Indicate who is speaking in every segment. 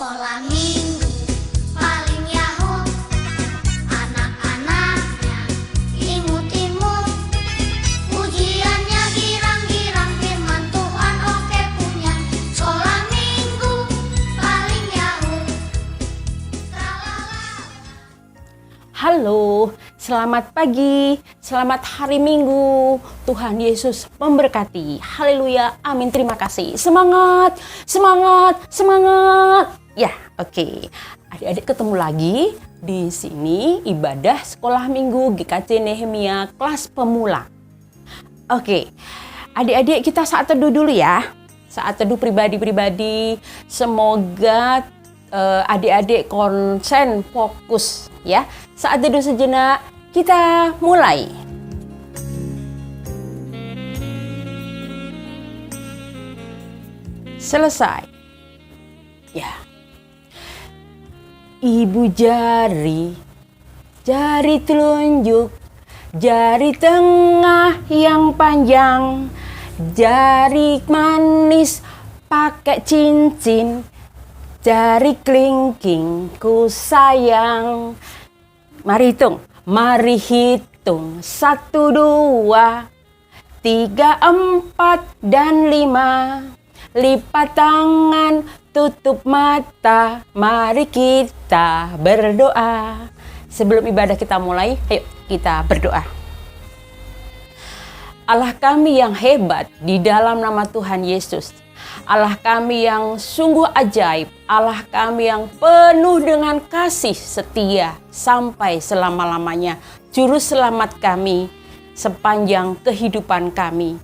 Speaker 1: Sekolah minggu paling yahut, anak-anaknya imut-imut, ujiannya girang-girang, firman Tuhan oke punya. Sekolah minggu paling yahut.
Speaker 2: Halo, selamat pagi, selamat hari Minggu. Tuhan Yesus memberkati. Haleluya, amin, terima kasih. Semangat, semangat, semangat. Ya, oke. Adik-adik ketemu lagi di sini ibadah sekolah minggu GKJ Nehemia kelas pemula. Oke, adik-adik kita saat teduh dulu ya. Saat teduh pribadi-pribadi. Semoga adik-adik konsen, fokus ya. Saat teduh sejenak, kita mulai. Selesai. Ya. Ibu jari, jari telunjuk, jari tengah yang panjang, jari manis pakai cincin, jari kelingking ku sayang. Mari hitung. Mari hitung. 1, 2, 3, 4, dan 5. Lipat tangan, tutup mata. Mari kita berdoa. Sebelum ibadah kita mulai, ayo kita berdoa. Allah kami yang hebat di dalam nama Tuhan Yesus. Allah kami yang sungguh ajaib, Allah kami yang penuh dengan kasih setia sampai selama-lamanya, juru selamat kami sepanjang kehidupan kami.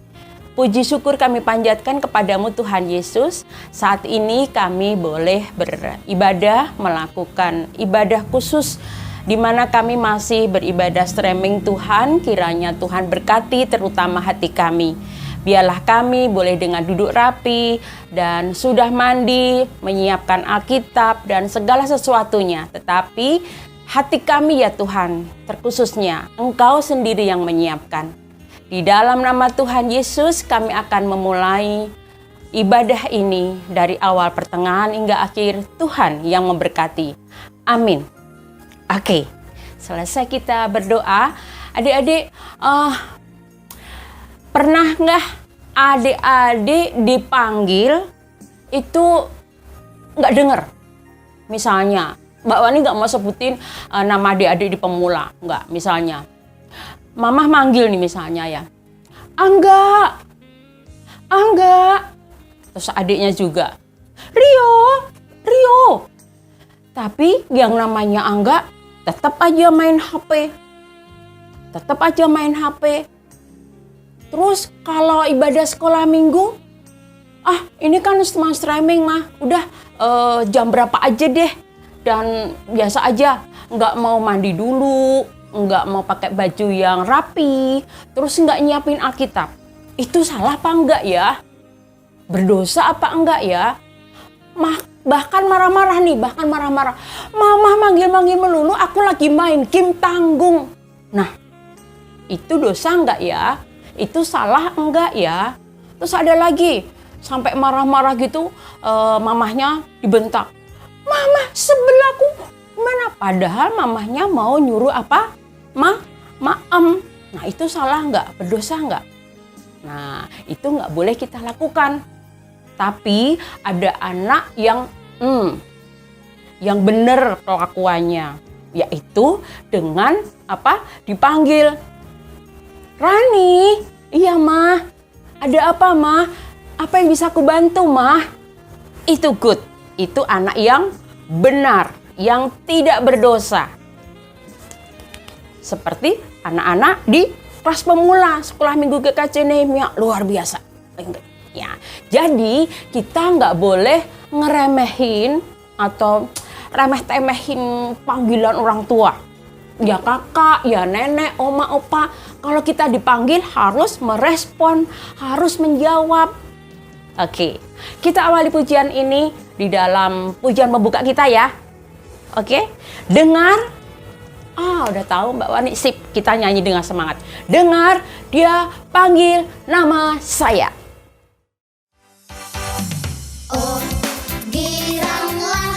Speaker 2: Puji syukur kami panjatkan kepadamu Tuhan Yesus, saat ini kami boleh beribadah, melakukan ibadah khusus di mana kami masih beribadah streaming Tuhan. Kiranya Tuhan berkati terutama hati kami. Biarlah kami boleh dengan duduk rapi dan sudah mandi, menyiapkan Alkitab dan segala sesuatunya. Tetapi hati kami ya Tuhan, terkhususnya Engkau sendiri yang menyiapkan. Di dalam nama Tuhan Yesus kami akan memulai ibadah ini dari awal pertengahan hingga akhir. Tuhan yang memberkati. Amin. Oke, selesai kita berdoa. Adik-adik, pernah nggak adik-adik dipanggil itu nggak dengar? Misalnya, Mbak Wani nggak mau sebutin nama adik-adik di pemula, nggak. Misalnya, Mama manggil nih misalnya ya, Angga, Angga. Terus adiknya juga, Rio, Rio. Tapi yang namanya Angga tetap aja main HP, tetap aja main HP. Terus kalau ibadah sekolah minggu, ini kan cuma streaming mah, udah jam berapa aja deh. Dan biasa aja, nggak mau mandi dulu, nggak mau pakai baju yang rapi, terus nggak nyiapin Alkitab. Itu salah apa enggak ya? Berdosa apa enggak ya? Bahkan marah-marah nih, Mama manggil-manggil melulu, aku lagi main game tanggung. Nah, itu dosa enggak ya? Itu salah enggak ya? Terus ada lagi, sampai marah-marah gitu, mamahnya dibentak. Mama sebelahku mana? Padahal mamahnya mau nyuruh apa? Maem. Nah itu salah enggak? Berdosa enggak? Nah itu enggak boleh kita lakukan. Tapi ada anak yang benar kelakuannya, yaitu dengan apa? Dipanggil. Rani, iya mah. Ada apa mah? Apa yang bisa aku bantu mah? Itu good. Itu anak yang benar, yang tidak berdosa. Seperti anak-anak di kelas pemula sekolah minggu GKJ Nehemia, luar biasa. Ya, jadi kita nggak boleh ngeremehin atau remeh-temehin panggilan orang tua. Ya kakak, ya nenek, oma, opa. Kalau kita dipanggil harus merespon, harus menjawab. Oke, kita awali pujian ini di dalam pujian pembuka kita ya. Oke, dengar. Udah tahu Mbak Wani, sip, kita nyanyi dengan semangat. Dengar, dia panggil nama saya.
Speaker 1: Oh, giranglah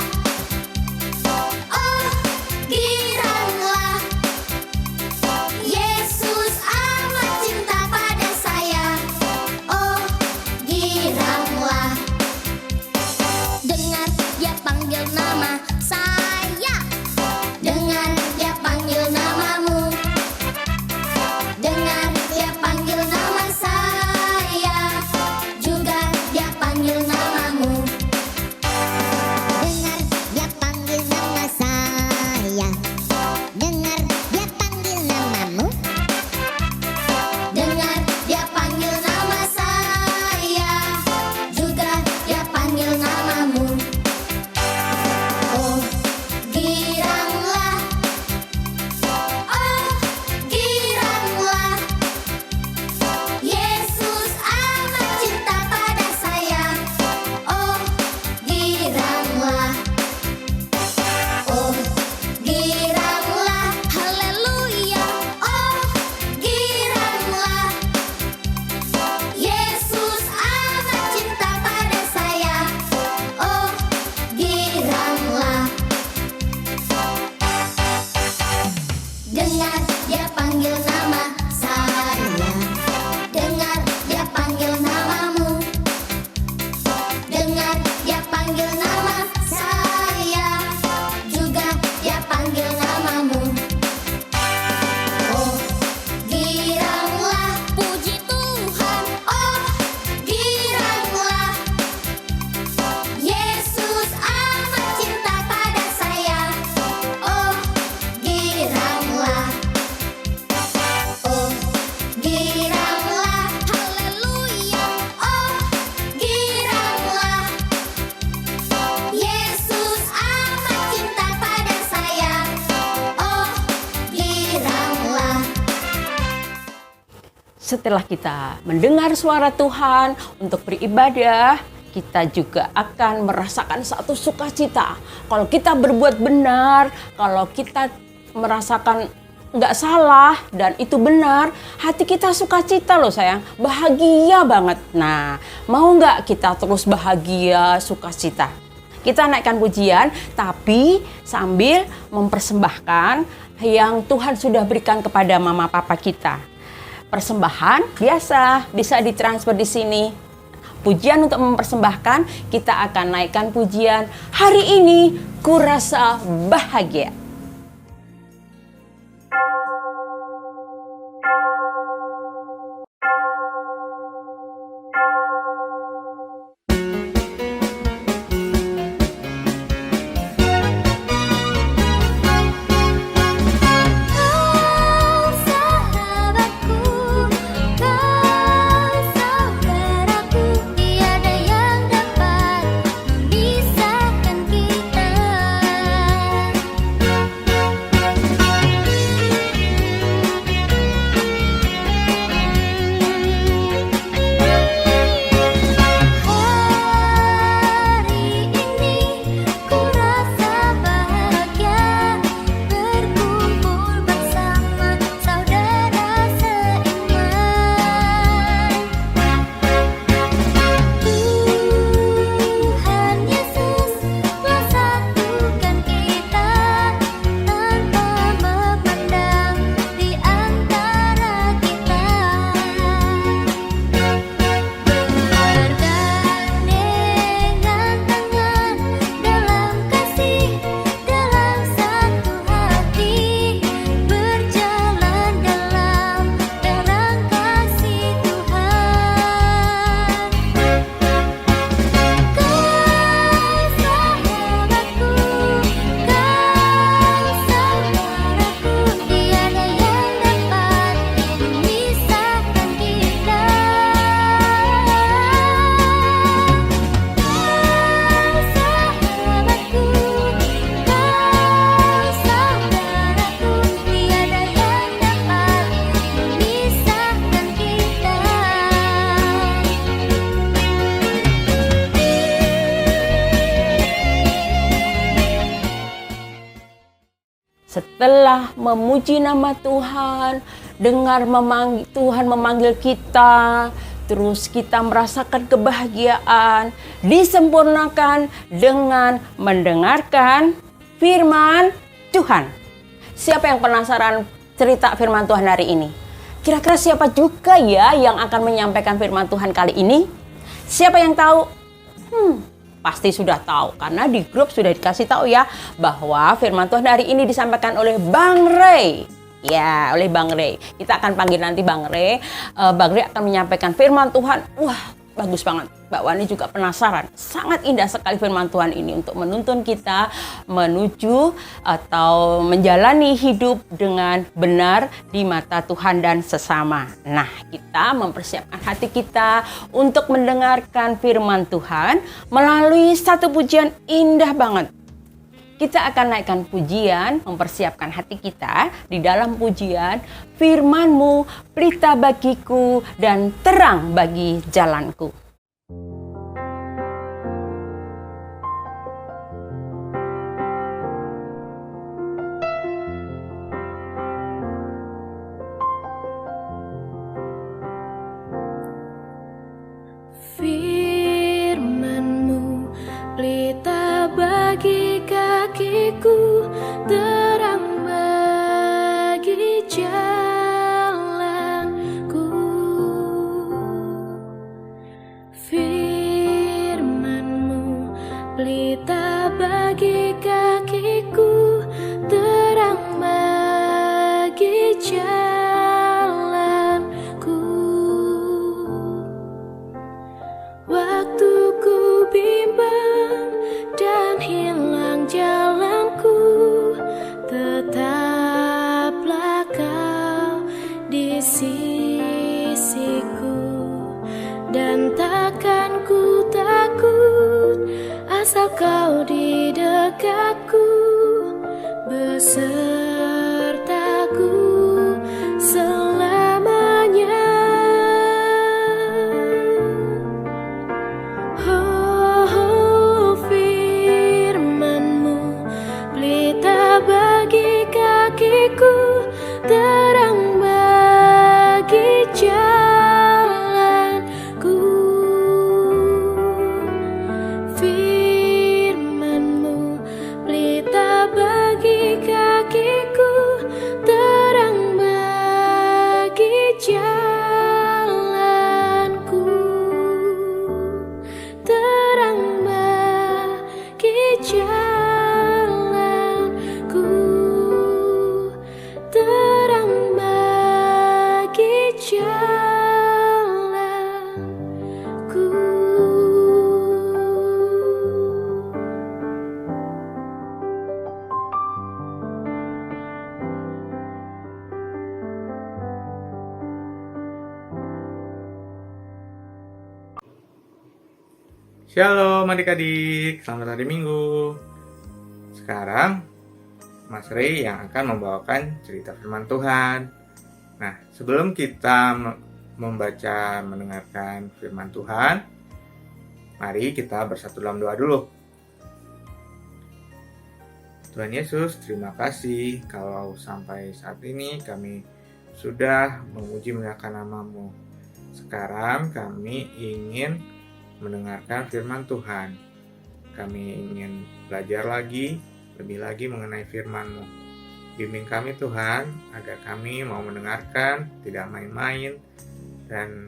Speaker 2: setelah kita mendengar suara Tuhan untuk beribadah, kita juga akan merasakan satu sukacita. Kalau kita berbuat benar, kalau kita merasakan nggak salah dan itu benar, hati kita sukacita loh sayang, bahagia banget. Nah, mau nggak kita terus bahagia, sukacita? Kita naikkan pujian, tapi sambil mempersembahkan yang Tuhan sudah berikan kepada mama papa kita. Persembahan biasa bisa ditransfer di sini. Pujian untuk mempersembahkan, kita akan naikkan pujian. Hari ini ku rasa bahagia.
Speaker 1: Kau sahabatku, kau saudaraku, tiada yang dapat memisahkan kita. Hari ini ku rasa bahagia berkumpul bersama saudara seiman. Tuhan Yesus telah satukan kita tanpa memandang di antara kita. Bergandengan tangan dalam kasih, dalam satu hati, berjalan dalam terang kasih Tuhan. Kau sahabatku, kau saudaraku, tiada yang dapat memisahkan kita. Kau sahabatku, kau saudaraku, tiada yang dapat memisahkan kita.
Speaker 2: Setelah memuji nama Tuhan, dengar Tuhan memanggil kita, terus kita merasakan kebahagiaan, disempurnakan dengan mendengarkan firman Tuhan. Siapa yang penasaran cerita firman Tuhan hari ini? Kira-kira siapa juga ya yang akan menyampaikan firman Tuhan kali ini? Siapa yang tahu? Pasti sudah tahu karena di grup sudah dikasih tahu ya bahwa firman Tuhan hari ini disampaikan oleh Bang Ray. Ya, oleh Bang Ray. Kita akan panggil nanti Bang Ray. Bang Ray akan menyampaikan firman Tuhan. Wah, bagus banget. Mbak Wani juga penasaran. Sangat indah sekali firman Tuhan ini untuk menuntun kita menuju atau menjalani hidup dengan benar di mata Tuhan dan sesama. Nah, kita mempersiapkan hati kita untuk mendengarkan firman Tuhan melalui satu pujian indah banget. Kita akan naikkan pujian, mempersiapkan hati kita di dalam pujian firman-Mu, pelita bagiku dan terang bagi jalanku.
Speaker 3: Firman-Mu, pelita bagi kakiku, terang bagi jalanku. Firman-Mu, pelita bagi kakiku, terang bagi jalanku. Waktu ku bimbang dan hilang jalanku, tetaplah Kau di sisiku, dan takkan ku takut asal Kau di dekatku, besertaku selamanya.
Speaker 4: Shalom adik-adik, selamat hari Minggu. Sekarang Mas Rey yang akan membawakan cerita firman Tuhan. Nah, sebelum kita membaca mendengarkan firman Tuhan, mari kita bersatu dalam doa dulu. Tuhan Yesus, terima kasih kalau sampai saat ini kami sudah memuji memuliakan nama-Mu. Sekarang kami ingin mendengarkan firman Tuhan. Kami ingin belajar lebih lagi mengenai firman-Mu. Bimbing kami Tuhan, agar kami mau mendengarkan, tidak main-main, dan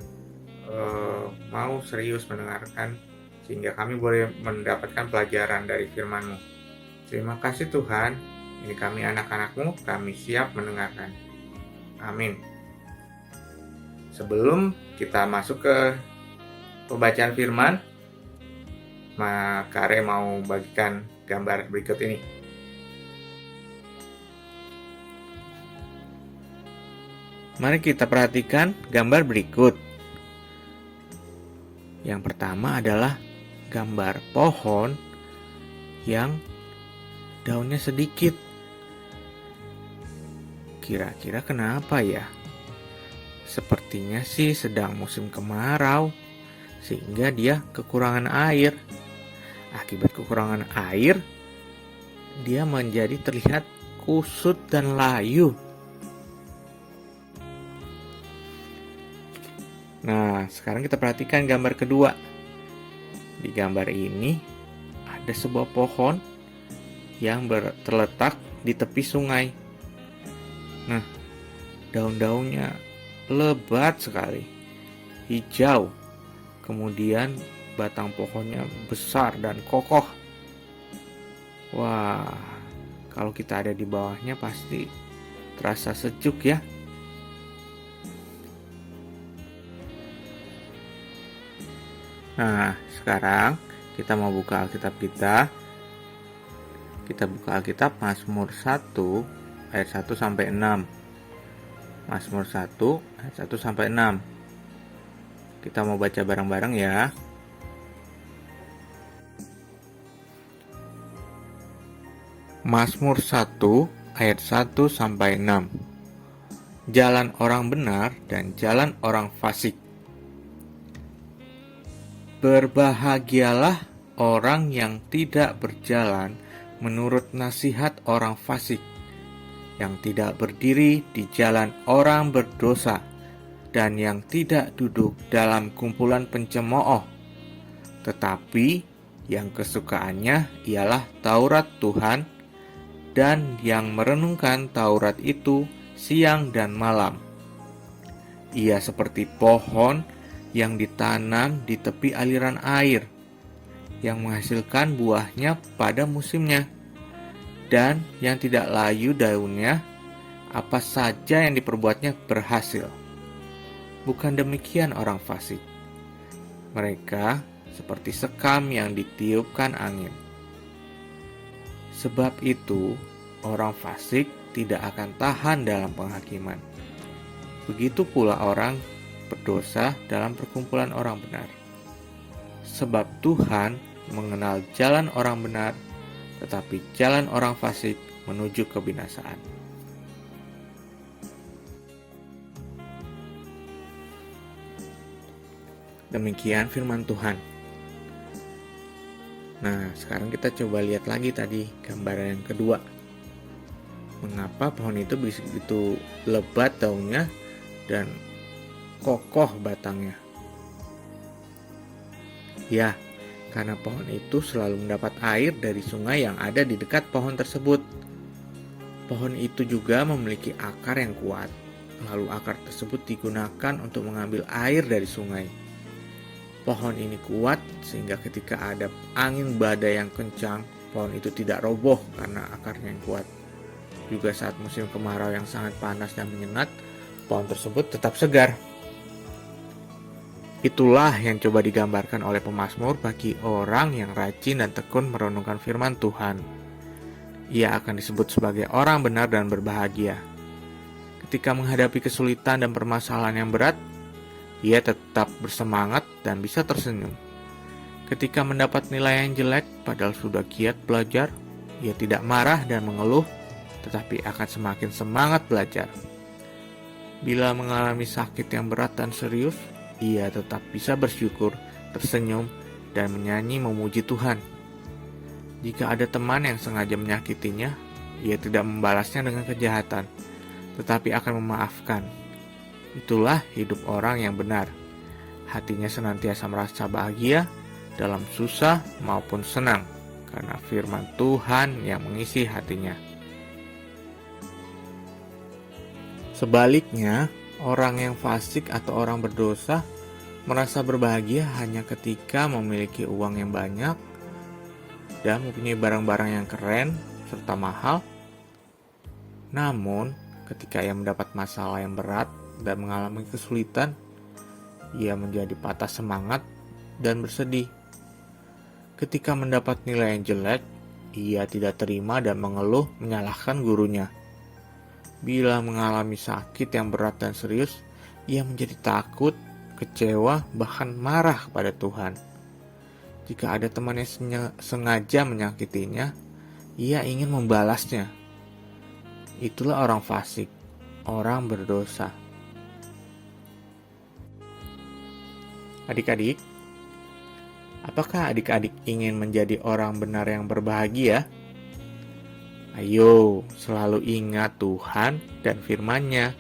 Speaker 4: mau serius mendengarkan, sehingga kami boleh mendapatkan pelajaran dari firman-Mu. Terima kasih Tuhan, ini kami anak-anak-Mu, kami siap mendengarkan. Amin. Sebelum kita masuk ke pembacaan firman, Kak Re mau bagikan gambar berikut ini. Mari kita perhatikan gambar berikut. Yang pertama adalah gambar pohon yang daunnya sedikit. Kira-kira kenapa ya? Sepertinya sih sedang musim kemarau, sehingga dia kekurangan air. Akibat kekurangan air, dia menjadi terlihat kusut dan layu. Nah, sekarang kita perhatikan gambar kedua. Di gambar ini ada sebuah pohon yang terletak di tepi sungai. Nah, daun-daunnya lebat sekali, hijau. Kemudian batang pohonnya besar dan kokoh. Wah, kalau kita ada di bawahnya pasti terasa sejuk ya. Nah, sekarang kita mau buka Alkitab kita. Kita buka Alkitab Mazmur 1 ayat 1 sampai 6. Mazmur 1 ayat 1 sampai 6. Kita mau baca bareng-bareng ya. Mazmur 1 ayat 1 sampai 6. Jalan orang benar dan jalan orang fasik. Berbahagialah orang yang tidak berjalan menurut nasihat orang fasik, yang tidak berdiri di jalan orang berdosa, dan yang tidak duduk dalam kumpulan pencemooh, tetapi yang kesukaannya ialah Taurat Tuhan, dan yang merenungkan Taurat itu siang dan malam. Ia seperti pohon yang ditanam di tepi aliran air, yang menghasilkan buahnya pada musimnya, dan yang tidak layu daunnya, apa saja yang diperbuatnya berhasil. Bukan demikian orang fasik. Mereka seperti sekam yang ditiupkan angin. Sebab itu, orang fasik tidak akan tahan dalam penghakiman. Begitu pula orang berdosa dalam perkumpulan orang benar. Sebab Tuhan mengenal jalan orang benar, tetapi jalan orang fasik menuju kebinasaan. Demikian firman Tuhan. Nah, sekarang kita coba lihat lagi tadi gambaran yang kedua. Mengapa pohon itu begitu lebat daunnya dan kokoh batangnya? Ya, karena pohon itu selalu mendapat air dari sungai yang ada di dekat pohon tersebut. Pohon itu juga memiliki akar yang kuat, lalu akar tersebut digunakan untuk mengambil air dari sungai. Pohon ini kuat sehingga ketika ada angin badai yang kencang, pohon itu tidak roboh karena akarnya yang kuat. Juga saat musim kemarau yang sangat panas dan menyengat, pohon tersebut tetap segar. Itulah yang coba digambarkan oleh pemazmur bagi orang yang rajin dan tekun merenungkan firman Tuhan. Ia akan disebut sebagai orang benar dan berbahagia. Ketika menghadapi kesulitan dan permasalahan yang berat, ia tetap bersemangat dan bisa tersenyum. Ketika mendapat nilai yang jelek, padahal sudah giat belajar, ia tidak marah dan mengeluh, tetapi akan semakin semangat belajar. Bila mengalami sakit yang berat dan serius, ia tetap bisa bersyukur, tersenyum, dan menyanyi memuji Tuhan. Jika ada teman yang sengaja menyakitinya, ia tidak membalasnya dengan kejahatan, tetapi akan memaafkan. Itulah hidup orang yang benar. Hatinya senantiasa merasa bahagia dalam susah maupun senang, karena firman Tuhan yang mengisi hatinya. Sebaliknya, orang yang fasik atau orang berdosa merasa berbahagia hanya ketika memiliki uang yang banyak dan mempunyai barang-barang yang keren serta mahal. Namun, ketika ia mendapat masalah yang berat dan mengalami kesulitan, ia menjadi patah semangat dan bersedih. Ketika mendapat nilai yang jelek, ia tidak terima dan mengeluh menyalahkan gurunya. Bila mengalami sakit yang berat dan serius, ia menjadi takut, kecewa, bahkan marah kepada Tuhan. Jika ada teman yang sengaja menyakitinya, ia ingin membalasnya. Itulah orang fasik, orang berdosa. Adik-adik, apakah adik-adik ingin menjadi orang benar yang berbahagia? Ayo, selalu ingat Tuhan dan firman-Nya,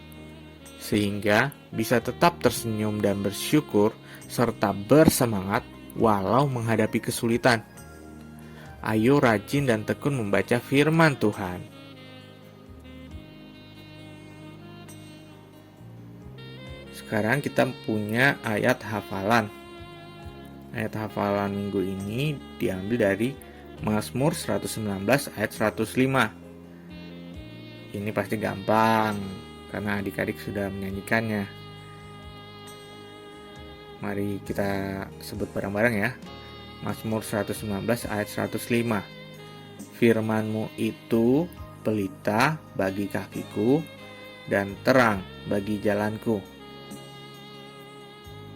Speaker 4: sehingga bisa tetap tersenyum dan bersyukur, serta bersemangat walau menghadapi kesulitan. Ayo rajin dan tekun membaca firman Tuhan. Sekarang kita punya ayat hafalan. Ayat hafalan minggu ini diambil dari Mazmur 119 ayat 105. Ini pasti gampang karena adik-adik sudah menyanyikannya. Mari kita sebut bareng-bareng ya. Mazmur 119 ayat 105. Firman-Mu itu pelita bagi kakiku dan terang bagi jalanku.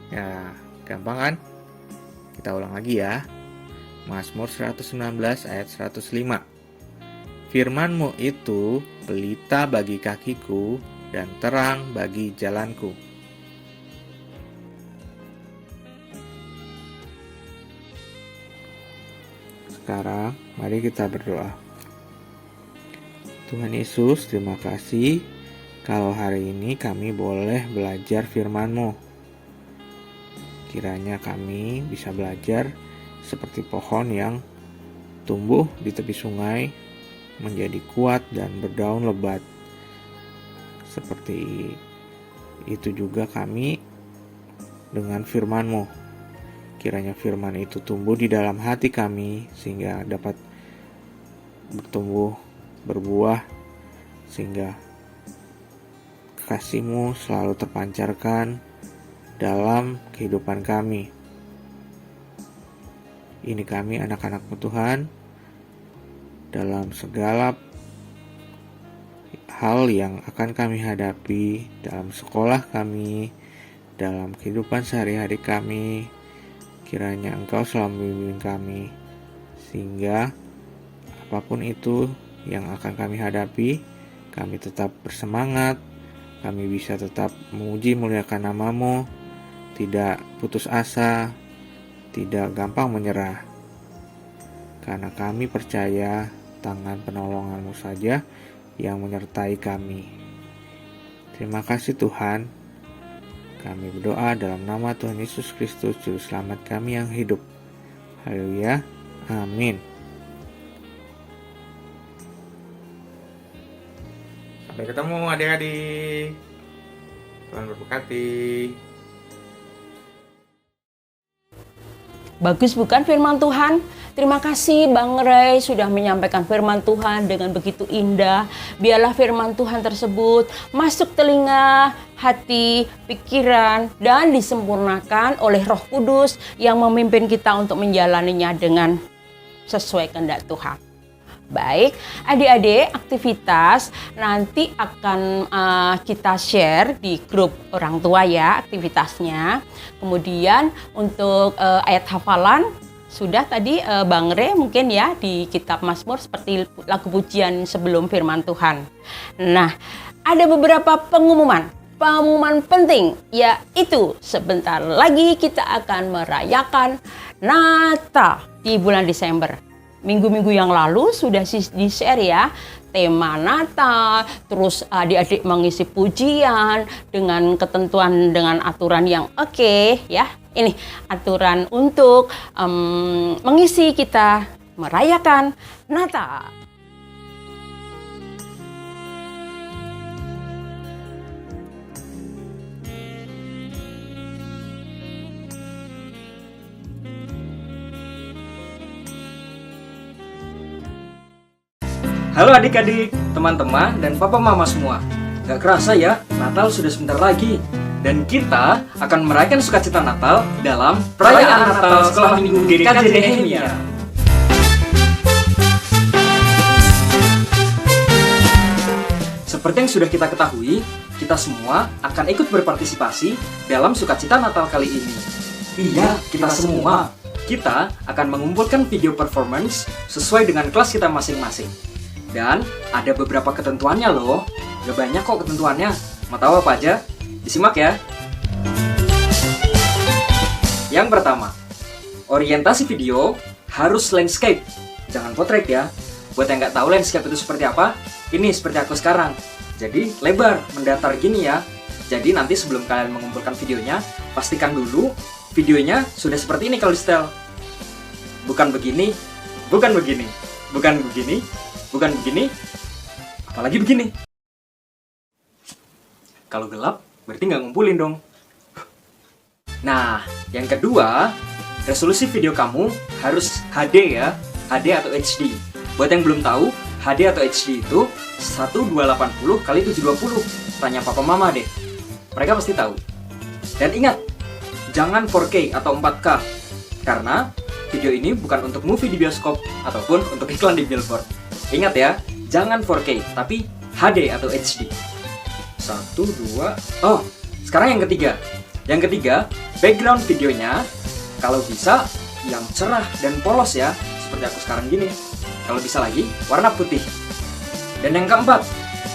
Speaker 4: Ya, gampang kan? Kita ulang lagi ya. Mazmur 119 ayat 105. Firman-Mu itu pelita bagi kakiku dan terang bagi jalanku. Sekarang mari kita berdoa. Tuhan Yesus, terima kasih kalau hari ini kami boleh belajar firman-Mu. Kiranya kami bisa belajar seperti pohon yang tumbuh di tepi sungai, menjadi kuat dan berdaun lebat. Seperti itu juga kami dengan firman-Mu. Kiranya firman itu tumbuh di dalam hati kami, sehingga dapat bertumbuh, berbuah, sehingga kasih-Mu selalu terpancarkan dalam kehidupan kami. Ini kami anak-anak-Mu Tuhan, dalam segala hal yang akan kami hadapi dalam sekolah kami, dalam kehidupan sehari-hari kami, kiranya Engkau selalu membimbing kami, sehingga apapun itu yang akan kami hadapi, kami tetap bersemangat, kami bisa tetap memuji muliakan nama-Mu, tidak putus asa, tidak gampang menyerah, karena kami percaya tangan penolongan-Mu saja yang menyertai kami. Terima kasih Tuhan. Kami berdoa dalam nama Tuhan Yesus Kristus, Juru Selamat kami yang hidup. Haleluya. Amin. Sampai ketemu adik-adik. Tuhan berkati.
Speaker 2: Bagus bukan firman Tuhan? Terima kasih Bang Ray sudah menyampaikan firman Tuhan dengan begitu indah. Biarlah firman Tuhan tersebut masuk telinga, hati, pikiran, dan disempurnakan oleh Roh Kudus yang memimpin kita untuk menjalaninya dengan sesuai kehendak Tuhan. Baik, adik-adik, aktivitas nanti akan kita share di grup orang tua ya, aktivitasnya. Kemudian untuk ayat hafalan sudah tadi Bang Re mungkin ya di kitab Mazmur seperti lagu pujian sebelum firman Tuhan. Nah, ada beberapa pengumuman penting, yaitu sebentar lagi kita akan merayakan Natal di bulan Desember. Minggu-minggu yang lalu sudah di-share ya tema Natal, terus adik-adik mengisi pujian dengan ketentuan, dengan aturan yang oke ya. Ini aturan untuk mengisi kita merayakan Natal.
Speaker 5: Halo adik-adik, teman-teman, dan papa mama semua. Gak kerasa ya, Natal sudah sebentar lagi. Dan kita akan merayakan sukacita Natal dalam perayaan Natal Sekolah Minggu GKJ Nehemia. Seperti yang sudah kita ketahui, kita semua akan ikut berpartisipasi dalam sukacita Natal kali ini. Iya, kita semua. Kita akan mengumpulkan video performance sesuai dengan kelas kita masing-masing. Dan ada beberapa ketentuannya loh. Gak banyak kok ketentuannya. Mau tahu apa aja? Disimak ya. Yang pertama, orientasi video harus landscape. Jangan portrait ya. Buat yang nggak tahu landscape itu seperti apa, ini seperti aku sekarang. Jadi lebar, mendatar gini ya. Jadi nanti sebelum kalian mengumpulkan videonya, pastikan dulu videonya sudah seperti ini kalau di setel. Bukan begini, bukan begini, bukan begini, bukan begini, apalagi begini. Kalau gelap, berarti nggak ngumpulin dong. Nah, yang kedua, resolusi video kamu harus HD ya, HD atau HD. Buat yang belum tahu, HD atau HD itu 1280 x 720. Tanya papa mama deh, mereka pasti tahu. Dan ingat, jangan 4K atau 4K, karena video ini bukan untuk movie di bioskop ataupun untuk iklan di billboard. Ingat ya, jangan 4K, tapi HD atau HD. 1, 2, oh, sekarang yang ketiga. Yang ketiga, background videonya kalau bisa yang cerah dan polos ya, seperti aku sekarang gini. Kalau bisa lagi, warna putih. Dan yang keempat,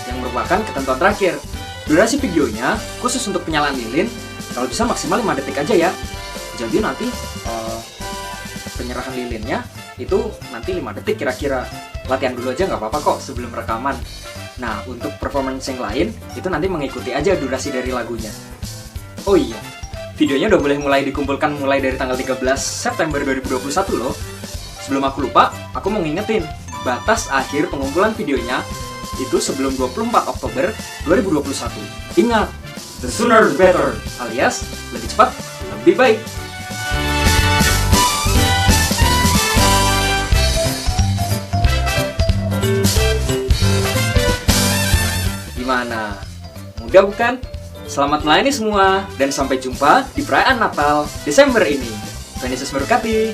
Speaker 5: yang merupakan ketentuan terakhir, durasi videonya khusus untuk penyalaan lilin, kalau bisa maksimal 5 detik aja ya. Jadi nanti penyerahan lilinnya itu nanti 5 detik kira-kira. Latihan dulu aja nggak apa-apa kok sebelum rekaman. Nah, untuk performance yang lain, itu nanti mengikuti aja durasi dari lagunya. Oh iya, videonya udah boleh mulai dikumpulkan mulai dari tanggal 13 September 2021 loh. Sebelum aku lupa, aku mau ngingetin, batas akhir pengumpulan videonya itu sebelum 24 Oktober 2021. Ingat, the sooner the better, alias lebih cepat, lebih baik. Gimana? Mudah bukan? Selamat melayani semua, dan sampai jumpa di perayaan Natal Desember ini. Tuhan Yesus memberkati.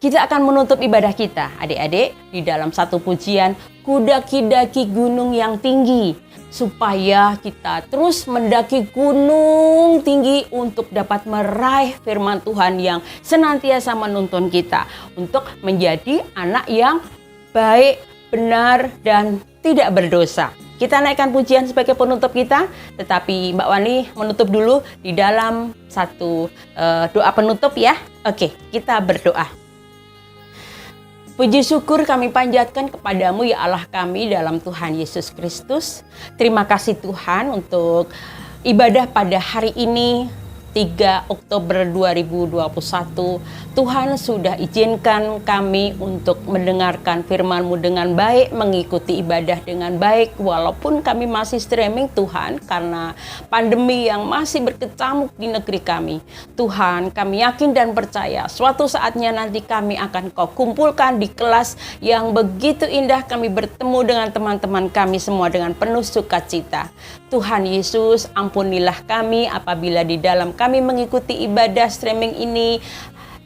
Speaker 2: Kita akan menutup ibadah kita, adik-adik, di dalam satu pujian, Ku daki-daki gunung yang tinggi, supaya kita terus mendaki gunung tinggi untuk dapat meraih firman Tuhan yang senantiasa menuntun kita untuk menjadi anak yang baik, benar, dan tidak berdosa. Kita naikkan pujian sebagai penutup kita, tetapi Mbak Wani menutup dulu di dalam satu doa penutup ya. Oke, kita berdoa. Puji syukur kami panjatkan kepadamu ya Allah kami dalam Tuhan Yesus Kristus. Terima kasih Tuhan untuk ibadah pada hari ini 3 Oktober 2021. Tuhan sudah izinkan kami untuk mendengarkan firman-Mu dengan baik, mengikuti ibadah dengan baik, walaupun kami masih streaming Tuhan, karena pandemi yang masih berkecamuk di negeri kami. Tuhan, kami yakin dan percaya suatu saatnya nanti kami akan Kau kumpulkan di kelas yang begitu indah, kami bertemu dengan teman-teman kami semua dengan penuh sukacita. Tuhan Yesus, ampunilah kami apabila di dalam kami mengikuti ibadah streaming ini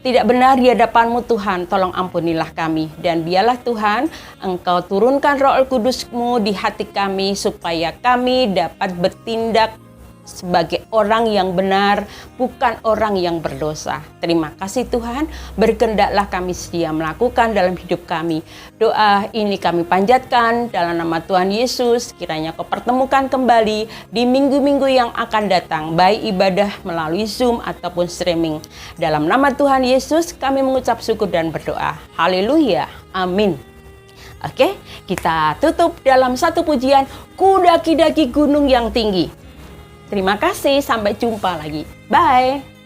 Speaker 2: tidak benar di hadapan-Mu Tuhan. Tolong ampunilah kami, dan biarlah Tuhan Engkau turunkan Roh Kudus-Mu di hati kami supaya kami dapat bertindak sebagai orang yang benar, bukan orang yang berdosa. Terima kasih Tuhan, berkehendaklah kami sedia melakukan dalam hidup kami. Doa ini kami panjatkan dalam nama Tuhan Yesus, kiranya Kau pertemukan kembali di minggu-minggu yang akan datang, baik ibadah melalui Zoom ataupun streaming. Dalam nama Tuhan Yesus kami mengucap syukur dan berdoa. Haleluya, amin. Oke, kita tutup dalam satu pujian, Ku daki-daki gunung yang tinggi. Terima kasih, sampai jumpa lagi. Bye.